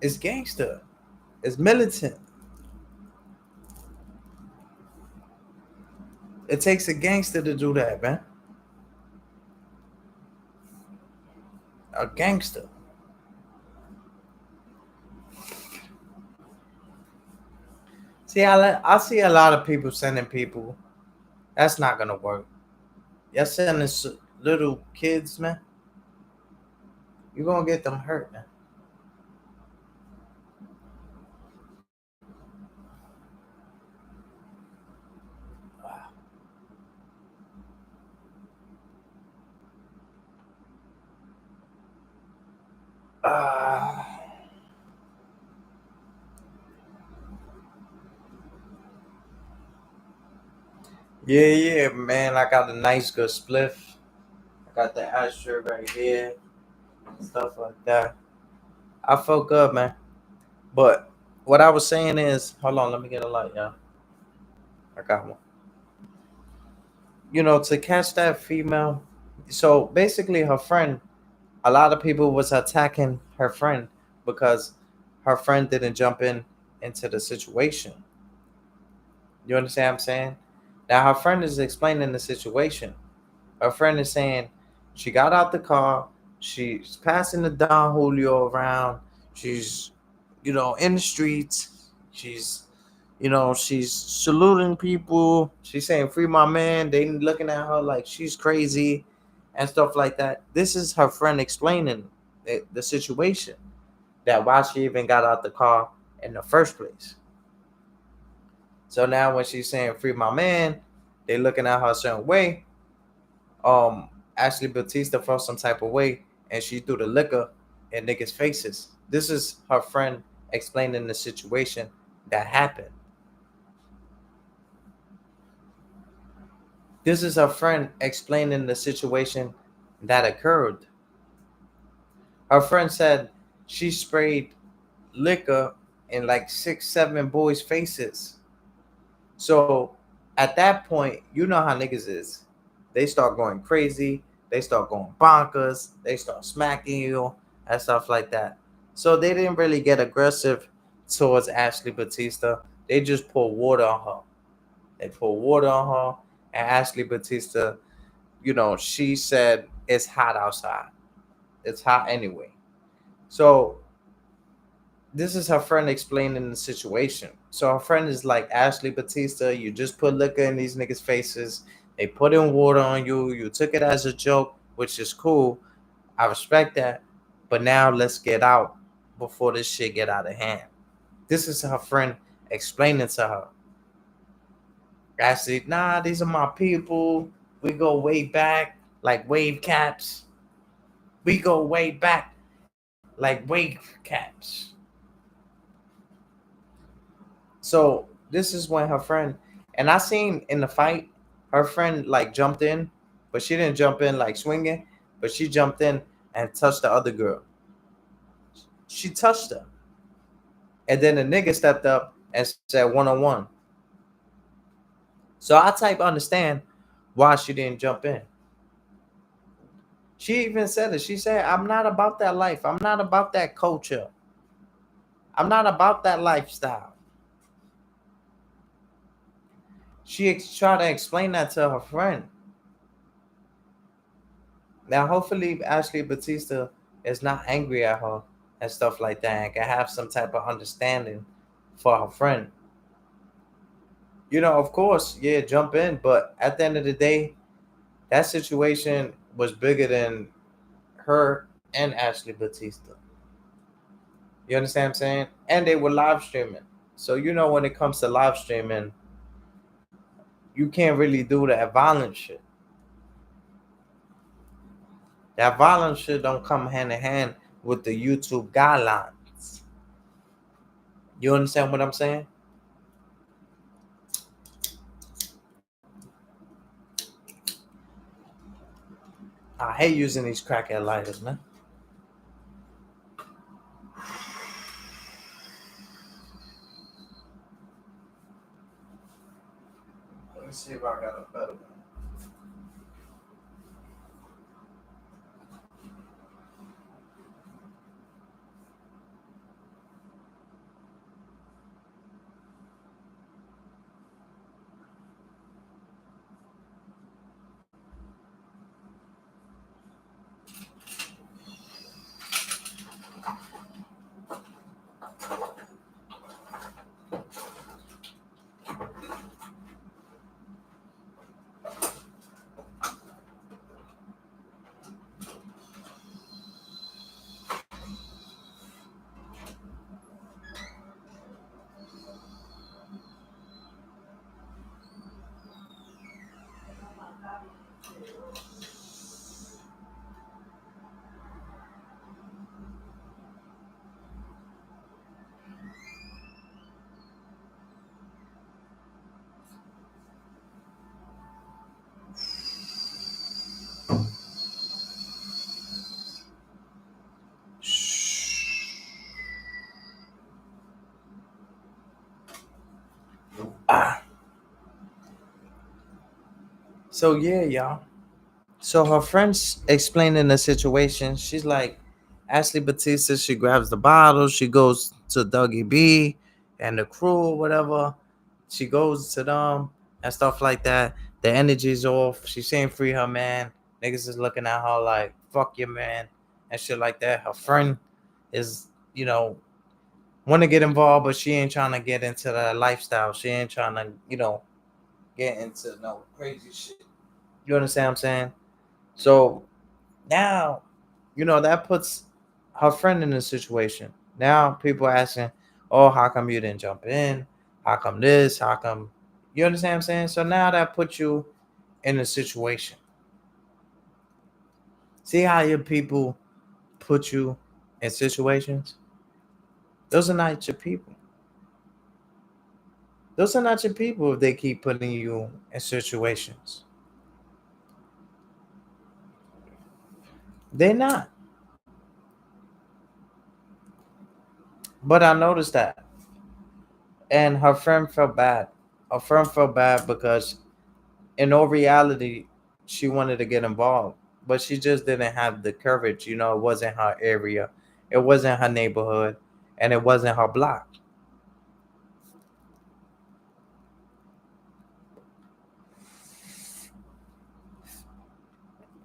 It's gangster. It's militant. It takes a gangster to do that, man. A gangster. See, I see a lot of people sending people. That's not gonna work. You're sending little kids, man. You're gonna get them hurt, man. Uh, yeah, yeah, man. I got a nice good spliff. I got the ashtray right here, stuff like that. I felt good, man. But what I was saying is, hold on, let me get a light, yeah. I got one. To catch that female. So basically, her friend. A lot of people was attacking her friend because her friend didn't jump in into the situation. You understand what I'm saying? Now her friend is explaining the situation. Her friend is saying she got out the car, she's passing the Don Julio around, she's in the streets, she's saluting people, she's saying free my man, they looking at her like she's crazy and stuff like that. This is her friend explaining the situation, that why she even got out the car in the first place. So now when she's saying free my man, they looking at her a certain way. Ashley Batista felt some type of way and she threw the liquor in niggas' faces. This is her friend explaining the situation that happened. This is her friend explaining the situation that occurred. Her friend said she sprayed liquor in like 6, 7 boys' faces. So at that point, you know how niggas is. They start going crazy. They start going bonkers. They start smacking you and stuff like that. So they didn't really get aggressive towards Ashley Batista. They just poured water on her. They poured water on her. And Ashley Batista, she said it's hot outside. It's hot anyway. So this is her friend explaining the situation. So her friend is like, Ashley Batista, you just put liquor in these niggas' faces. They put in water on you. You took it as a joke, which is cool. I respect that. But now let's get out before this shit get out of hand. This is her friend explaining to her. Ashley, nah, these are my people. We go way back, like wave caps. We go way back, like wave caps. So this is when her friend, and I seen in the fight, her friend like jumped in, but she didn't jump in like swinging, but she jumped in and touched the other girl. She touched her, and then the nigga stepped up and said 1-on-1. So I type understand why she didn't jump in. She even said it. She said, "I'm not about that life. I'm not about that culture. I'm not about that lifestyle." She tried to explain that to her friend. Now, hopefully, Ashley Batista is not angry at her and stuff like that and can have some type of understanding for her friend. Of course, yeah, jump in, but at the end of the day, that situation was bigger than her and Ashley Batista. You understand what I'm saying? And they were live streaming. So, when it comes to live streaming, you can't really do that violent shit. That violent shit don't come hand in hand with the YouTube guidelines. You understand what I'm saying? I hate using these crackhead lighters, man. Let me see if I got a better one. Ah. So yeah, y'all. So her friend's explaining the situation. She's like, Ashley Batista, she grabs the bottle, she goes to Dougie B and the crew, or whatever. She goes to them and stuff like that. The energy's off. She's saying free her man. Niggas is looking at her like, fuck your man and shit like that. Her friend is, want to get involved, but she ain't trying to get into that lifestyle. She ain't trying to, get into no crazy shit. You understand what I'm saying? So now, that puts her friend in a situation. Now people asking, oh, how come you didn't jump in? How come this? How come? You understand what I'm saying? So now that puts you in a situation. See how your people put you in situations? Those are not your people. Those are not your people if they keep putting you in situations. They're not. But I noticed that. And her friend felt bad. Her friend felt bad because in all reality, she wanted to get involved, but she just didn't have the courage. It wasn't her area, it wasn't her neighborhood, and it wasn't her block.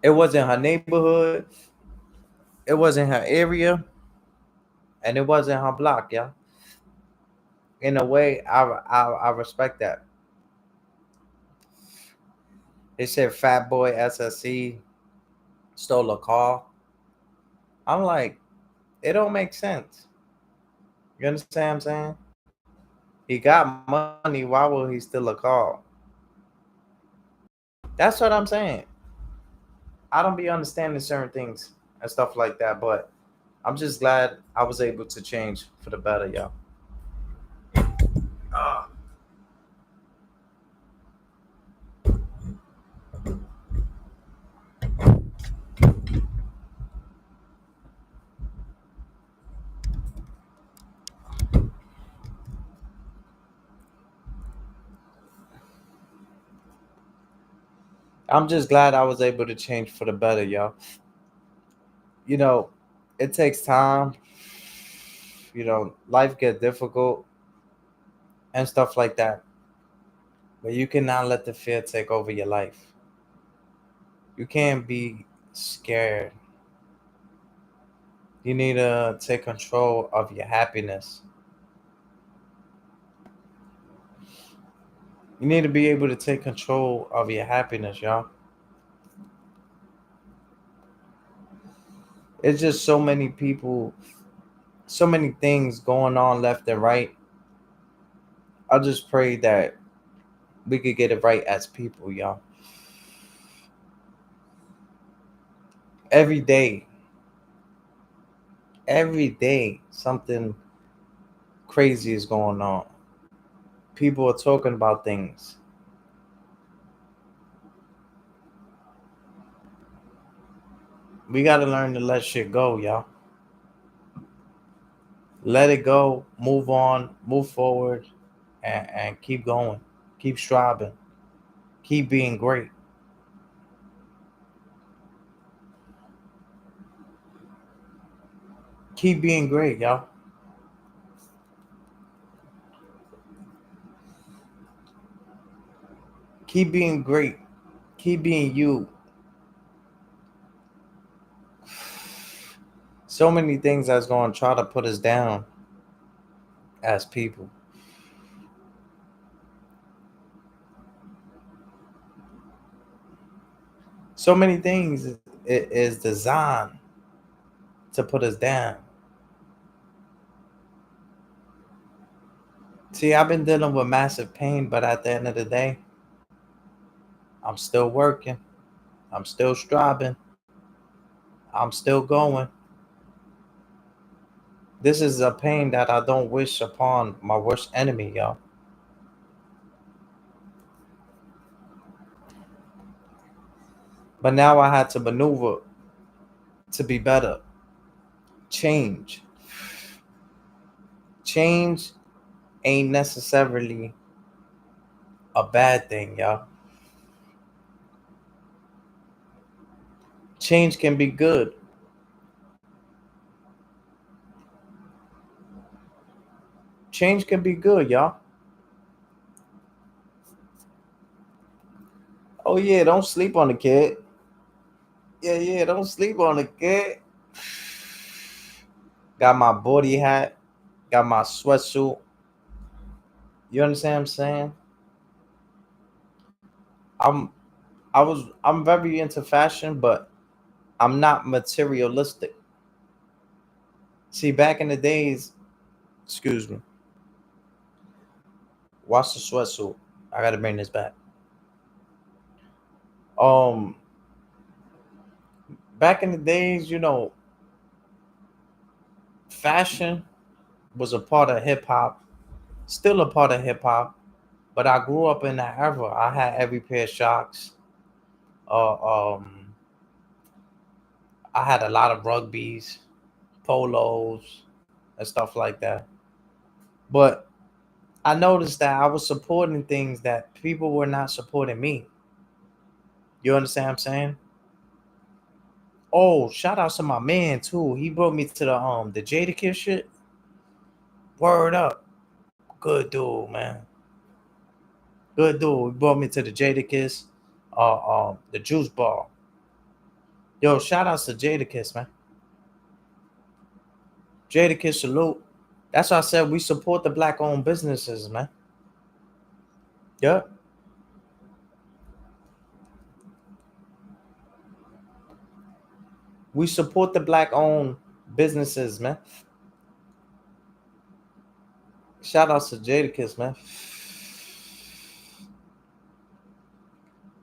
It wasn't her neighborhood, it wasn't her area, and it wasn't her block. Yeah, in a way, I respect that. They said Fat Boy SSC stole a car. I'm like, it don't make sense. You understand what I'm saying? He got money. Why will he steal a car? That's what I'm saying. I don't be understanding certain things and stuff like that, but I'm just glad I was able to change for the better, y'all. Ah. I'm just glad I was able to change for the better, y'all. You know, it takes time. Life get difficult and stuff like that. But you cannot let the fear take over your life. You can't be scared. You need to take control of your happiness. You need to be able to take control of your happiness, y'all. It's just so many people, so many things going on left and right. I just pray that we could get it right as people, y'all. Every day, every day, something crazy is going on. People are talking about things. We gotta learn to let shit go, y'all. Let it go, move on, move forward, and keep going. Keep striving. Keep being great. Keep being great, y'all. Keep being great. Keep being you. So many things that's going to try to put us down as people. So many things is designed to put us down. See, I've been dealing with massive pain, but at the end of the day, I'm still working. I'm still striving. I'm still going. This is a pain that I don't wish upon my worst enemy, y'all. But now I had to maneuver to be better. Change. Change ain't necessarily a bad thing, y'all. Change can be good. Change can be good, y'all. Oh yeah, don't sleep on the kid. Yeah, yeah, don't sleep on the kid. Got my body hat, got my sweatsuit. You understand what I'm saying? I'm I'm very into fashion, but I'm not materialistic. See, back in the days, excuse me, watch the sweatsuit. I gotta bring this back. Um, Back in the days, fashion was a part of hip hop, still a part of hip hop. But I grew up in that era. I had every pair of shocks. Um, I had a lot of rugbies, polos, and stuff like that. But I noticed that I was supporting things that people were not supporting me. You understand what I'm saying? Oh, shout out to my man too. He brought me to the Jadakiss shit. Word up. Good dude, man. Good dude. He brought me to the Jadakiss, the juice bar. Yo, shout outs to Jadakiss, man. Jadakiss salute. That's why I said we support the black owned businesses, man. Yep. We support the black owned businesses, man. Shout outs to Jadakiss, man.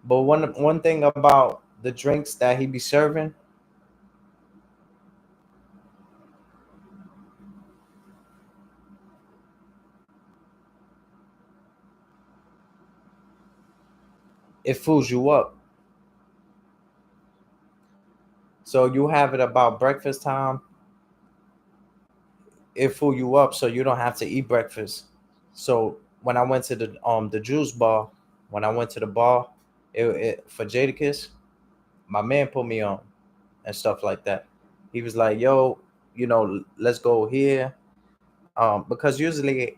But one thing about the drinks that he be serving, it fools you up. So you have it about breakfast time, it fool you up so you don't have to eat breakfast. So when I went to the juice bar, when I went to the bar, for Jadakiss, my man put me on and stuff like that. He was like, "Yo, let's go here." Because usually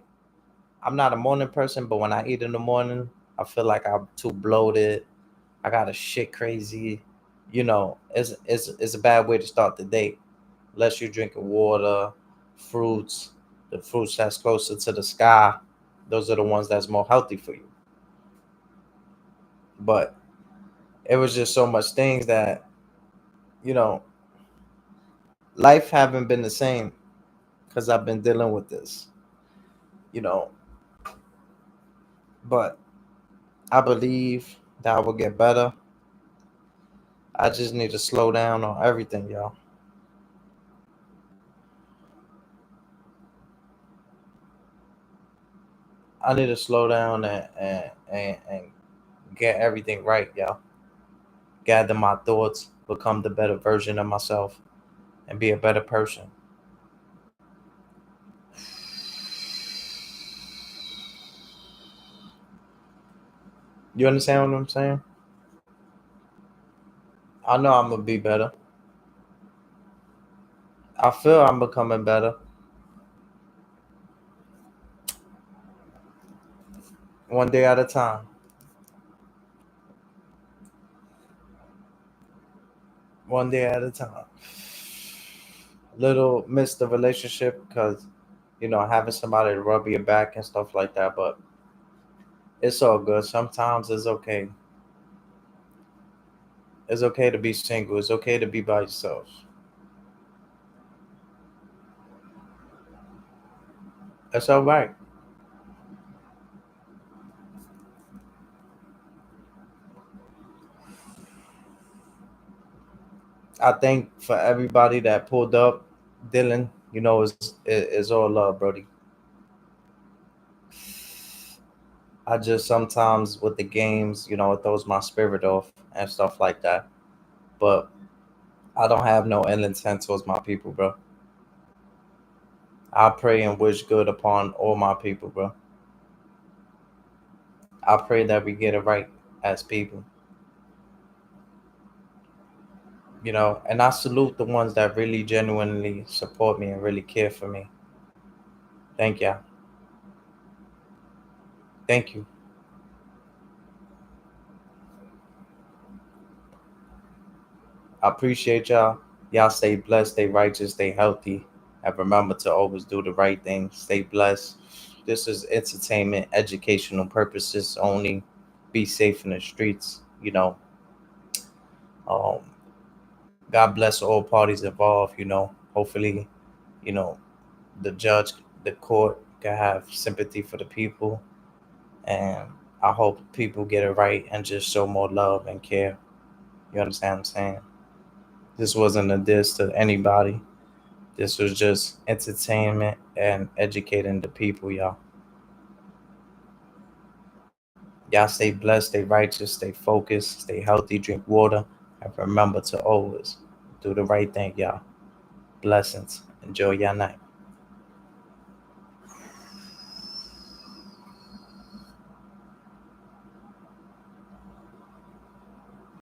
I'm not a morning person, but when I eat in the morning, I feel like I'm too bloated. I got a shit crazy. It's a bad way to start the day. Unless you're drinking water, fruits, the fruits that's closer to the sky, those are the ones that's more healthy for you. But it was just so much things that, you know, life haven't been the same because I've been dealing with this, you know. But I believe that I will get better. I just need to slow down on everything, y'all. I need to slow down and get everything right, y'all. Gather my thoughts, become the better version of myself and be a better person. You understand what I'm saying? I know I'm gonna be better. I feel I'm becoming better. One day at a time. One day at a time. Little miss the relationship because, having somebody to rub your back and stuff like that, but it's all good. Sometimes it's okay. It's okay to be single. It's okay to be by yourself. That's all right. I think for everybody that pulled up, Dylan, it's all love, Brody. I just sometimes with the games, it throws my spirit off and stuff like that. But I don't have no ill intent towards my people, bro. I pray and wish good upon all my people, bro. I pray that we get it right as people, and I salute the ones that really genuinely support me and really care for me. Thank you. Thank you. I appreciate y'all. Y'all stay blessed, stay righteous, stay healthy, and remember to always do the right thing. Stay blessed. This is entertainment, educational purposes only. Be safe in the streets. Um, God bless all parties involved. Hopefully, you know, the judge, the court can have sympathy for the people, and I hope people get it right and just show more love and care. You understand what I'm saying? This wasn't a diss to anybody. This was just entertainment and educating the people, y'all. Y'all stay blessed, stay righteous, stay focused, stay healthy, drink water, and remember to always do the right thing, y'all. Blessings. Enjoy your night.